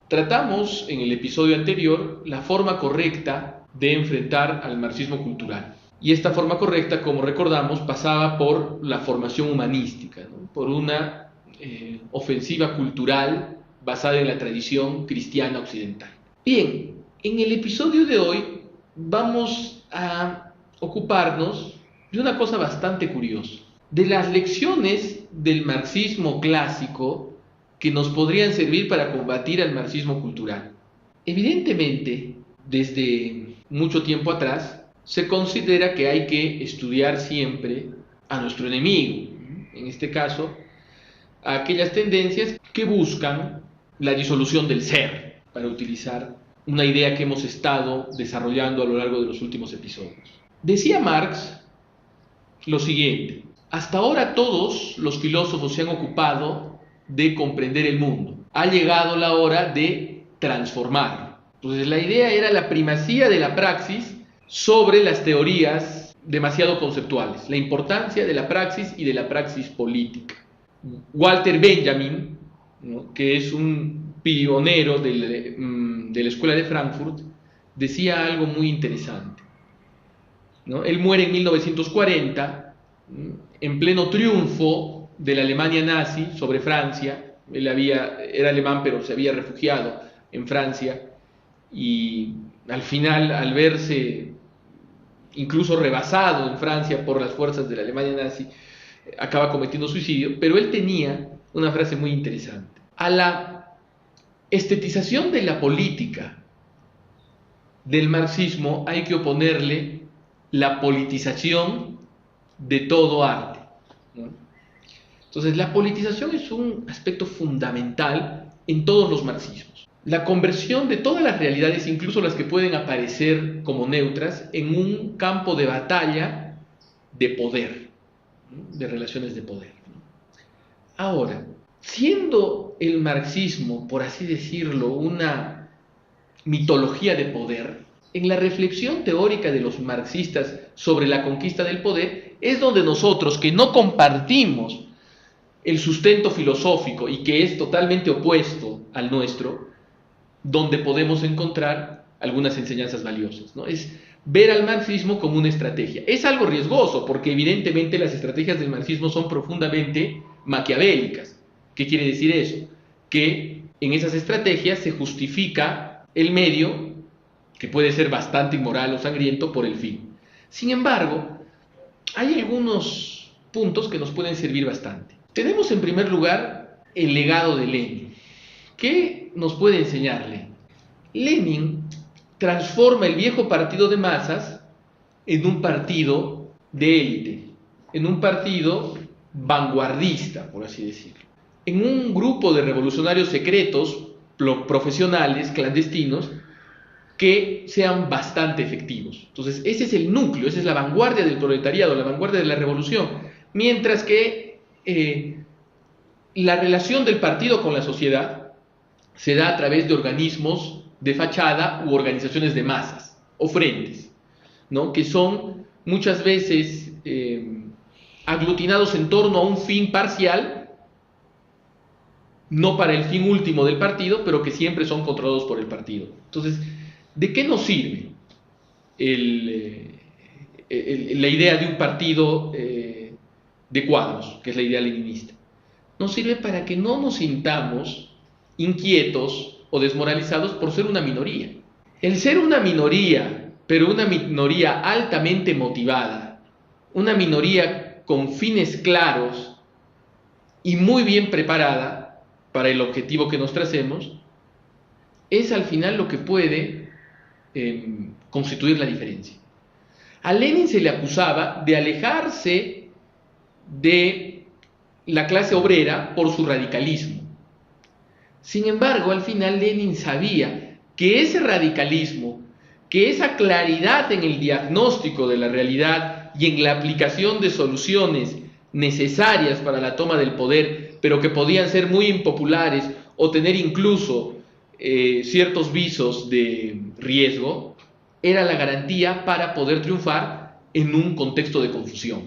Tratamos en el episodio anterior la forma correcta de enfrentar al marxismo cultural. Y esta forma correcta, como recordamos, pasaba por la formación humanística, ¿no? Por una ofensiva cultural basada en la tradición cristiana occidental. Bien, en el episodio de hoy vamos a ocuparnos de una cosa bastante curiosa, de las lecciones del marxismo clásico que nos podrían servir para combatir al marxismo cultural. Evidentemente, desde mucho tiempo atrás, se considera que hay que estudiar siempre a nuestro enemigo, en este caso, a aquellas tendencias que buscan la disolución del ser, para utilizar una idea que hemos estado desarrollando a lo largo de los últimos episodios. Decía Marx lo siguiente: hasta ahora todos los filósofos se han ocupado de comprender el mundo. Ha llegado la hora de transformarlo. Entonces la idea era la primacía de la praxis sobre las teorías demasiado conceptuales, la importancia de la praxis y de la praxis política. Walter Benjamin, ¿no?, que es un pionero de la Escuela de Frankfurt, decía algo muy interesante, ¿no? Él muere en 1940, en pleno triunfo de la Alemania nazi sobre Francia. Él era alemán, pero se había refugiado en Francia, y al final, al verse incluso rebasado en Francia por las fuerzas de la Alemania nazi, acaba cometiendo suicidio. Pero él tenía una frase muy interesante: a la estetización de la política del marxismo hay que oponerle la politización de todo arte, ¿no? Entonces, la politización es un aspecto fundamental en todos los marxismos. La conversión de todas las realidades, incluso las que pueden aparecer como neutras, en un campo de batalla de poder, ¿no?, de relaciones de poder. Ahora, siendo el marxismo, por así decirlo, una mitología de poder, en la reflexión teórica de los marxistas sobre la conquista del poder es donde nosotros, que no compartimos el sustento filosófico y que es totalmente opuesto al nuestro, donde podemos encontrar algunas enseñanzas valiosas, ¿no? Es ver al marxismo como una estrategia. Es algo riesgoso, porque evidentemente las estrategias del marxismo son profundamente maquiavélicas. ¿Qué quiere decir eso? Que en esas estrategias se justifica el medio, que puede ser bastante inmoral o sangriento, por el fin. Sin embargo, hay algunos puntos que nos pueden servir bastante. Tenemos en primer lugar el legado de Lenin. ¿Qué nos puede enseñar Lenin? Lenin transforma el viejo partido de masas en un partido de élite, en un partido vanguardista, por así decirlo, en un grupo de revolucionarios secretos, profesionales, clandestinos, que sean bastante efectivos. Entonces, ese es el núcleo, esa es la vanguardia del proletariado, la vanguardia de la revolución, mientras que la relación del partido con la sociedad se da a través de organismos de fachada u organizaciones de masas o frentes, ¿no?, que son muchas veces aglutinados en torno a un fin parcial, no para el fin último del partido, pero que siempre son controlados por el partido. Entonces, ¿de qué nos sirve la idea de un partido de cuadros, que es la idea leninista? Nos sirve para que no nos sintamos inquietos o desmoralizados por ser una minoría. El ser una minoría, pero una minoría altamente motivada, una minoría con fines claros y muy bien preparada para el objetivo que nos tracemos, es al final lo que puede constituir la diferencia. A Lenin se le acusaba de alejarse de la clase obrera por su radicalismo. Sin embargo, al final Lenin sabía que ese radicalismo, que esa claridad en el diagnóstico de la realidad y en la aplicación de soluciones necesarias para la toma del poder, pero que podían ser muy impopulares o tener incluso ciertos visos de riesgo, era la garantía para poder triunfar en un contexto de confusión.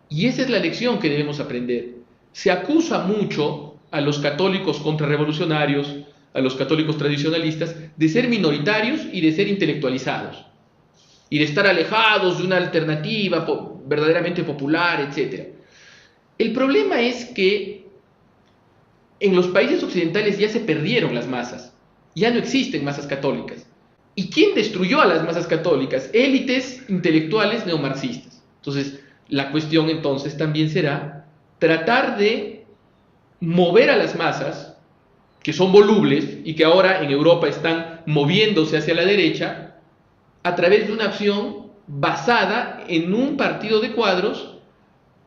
Y esa es la lección que debemos aprender. Se acusa mucho a los católicos contrarrevolucionarios, a los católicos tradicionalistas de ser minoritarios y de ser intelectualizados, y de estar alejados de una alternativa verdaderamente popular, etc. El problema es que en los países occidentales ya se perdieron las masas, ya no existen masas católicas. ¿Y quién destruyó a las masas católicas? Élites intelectuales neomarxistas. Entonces, la cuestión entonces también será tratar de mover a las masas, que son volubles y que ahora en Europa están moviéndose hacia la derecha, a través de una acción basada en un partido de cuadros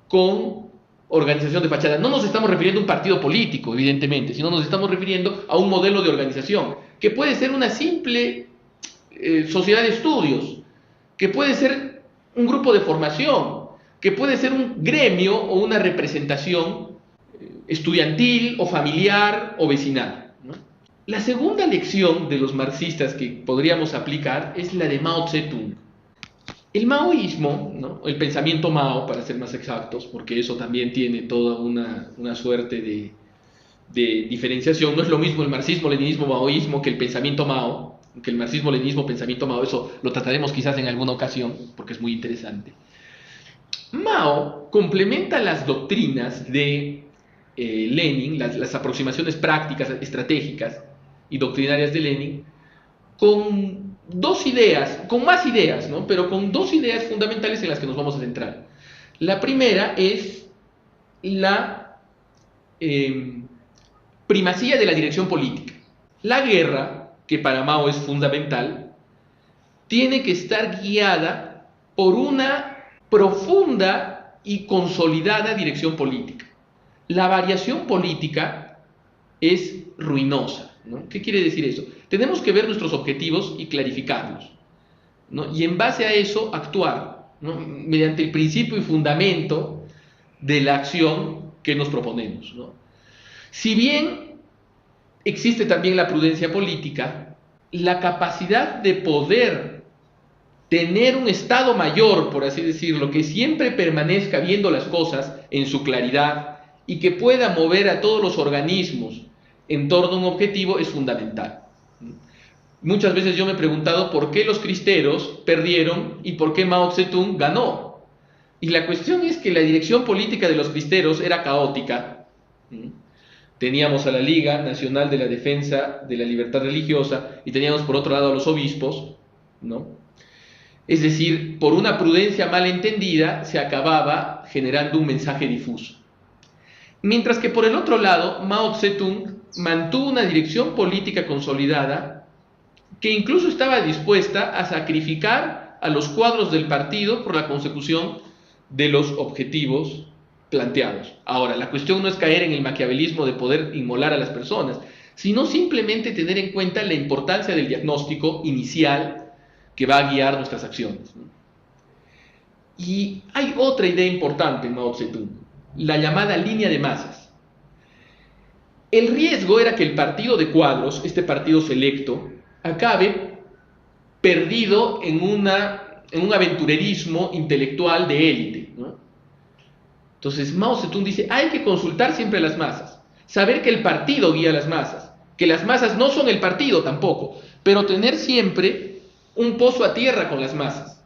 con organización de fachada. No nos estamos refiriendo a un partido político, evidentemente, sino nos estamos refiriendo a un modelo de organización, que puede ser una simple sociedad de estudios, que puede ser un grupo de formación, que puede ser un gremio o una representación estudiantil o familiar o vecinal, ¿no? La segunda lección de los marxistas que podríamos aplicar es la de Mao Zedong. El maoísmo, ¿no? El pensamiento Mao, para ser más exactos, porque eso también tiene toda una suerte de diferenciación. No es lo mismo el marxismo, leninismo, maoísmo que el pensamiento Mao, que el marxismo, leninismo, pensamiento Mao. Eso lo trataremos quizás en alguna ocasión, porque es muy interesante. Mao complementa las doctrinas de Lenin, las aproximaciones prácticas, estratégicas y doctrinarias de Lenin, con dos ideas, con más ideas, ¿no? Pero con dos ideas fundamentales en las que nos vamos a centrar. La primera es la primacía de la dirección política. La guerra, que para Mao es fundamental, tiene que estar guiada por una profunda y consolidada dirección política. La variación política es ruinosa, ¿no? ¿Qué quiere decir eso? Tenemos que ver nuestros objetivos y clarificarlos, ¿no? Y en base a eso actuar, ¿no? Mediante el principio y fundamento de la acción que nos proponemos, ¿no? Si bien existe también la prudencia política, la capacidad de poder tener un estado mayor, por así decirlo, que siempre permanezca viendo las cosas en su claridad y que pueda mover a todos los organismos en torno a un objetivo es fundamental. Muchas veces yo me he preguntado por qué los cristeros perdieron y por qué Mao Zedong ganó. Y la cuestión es que la dirección política de los cristeros era caótica. Teníamos a la Liga Nacional de la Defensa de la Libertad Religiosa y teníamos por otro lado a los obispos, ¿no? Es decir, por una prudencia mal entendida se acababa generando un mensaje difuso. Mientras que por el otro lado, Mao Zedong mantuvo una dirección política consolidada que incluso estaba dispuesta a sacrificar a los cuadros del partido por la consecución de los objetivos planteados. Ahora, la cuestión no es caer en el maquiavelismo de poder inmolar a las personas, sino simplemente tener en cuenta la importancia del diagnóstico inicial que va a guiar nuestras acciones. Y hay otra idea importante en Mao Zedong, la llamada línea de masas. El riesgo era que el partido de cuadros, este partido selecto, acabe perdido en un aventurerismo intelectual de élite, ¿no? Entonces Mao Zedong dice, hay que consultar siempre a las masas, saber que el partido guía a las masas, que las masas no son el partido tampoco, pero tener siempre un pozo a tierra con las masas,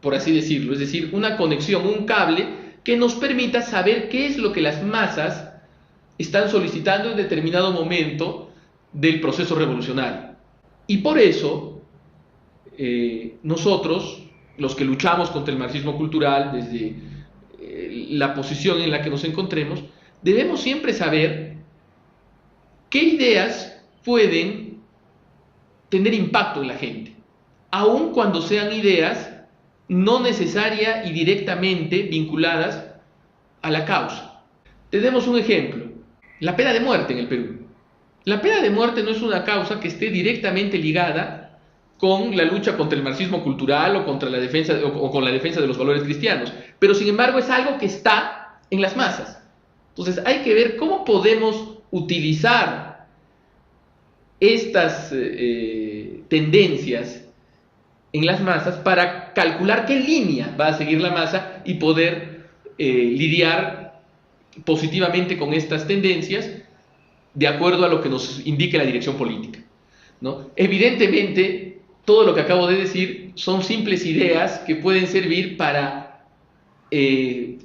por así decirlo, es decir, una conexión, un cable que nos permita saber qué es lo que las masas están solicitando en determinado momento del proceso revolucionario. Y por eso, nosotros, los que luchamos contra el marxismo cultural, desde la posición en la que nos encontremos, debemos siempre saber qué ideas pueden tener impacto en la gente, aun cuando sean ideas no necesaria y directamente vinculadas a la causa. Tenemos un ejemplo, la pena de muerte en el Perú. La pena de muerte no es una causa que esté directamente ligada con la lucha contra el marxismo cultural o contra la defensa o con la defensa de los valores cristianos, pero sin embargo es algo que está en las masas. Entonces hay que ver cómo podemos utilizar estas tendencias en las masas para calcular qué línea va a seguir la masa y poder lidiar positivamente con estas tendencias de acuerdo a lo que nos indique la dirección política, ¿no? Evidentemente, todo lo que acabo de decir son simples ideas que pueden servir para,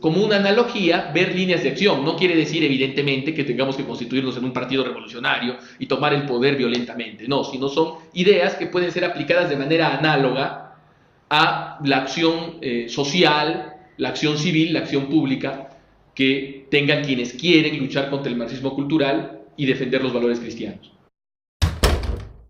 como una analogía, ver líneas de acción. No quiere decir, evidentemente, que tengamos que constituirnos en un partido revolucionario y tomar el poder violentamente, no, sino son ideas que pueden ser aplicadas de manera análoga a la acción social, la acción civil, la acción pública que tengan quienes quieren luchar contra el marxismo cultural y defender los valores cristianos.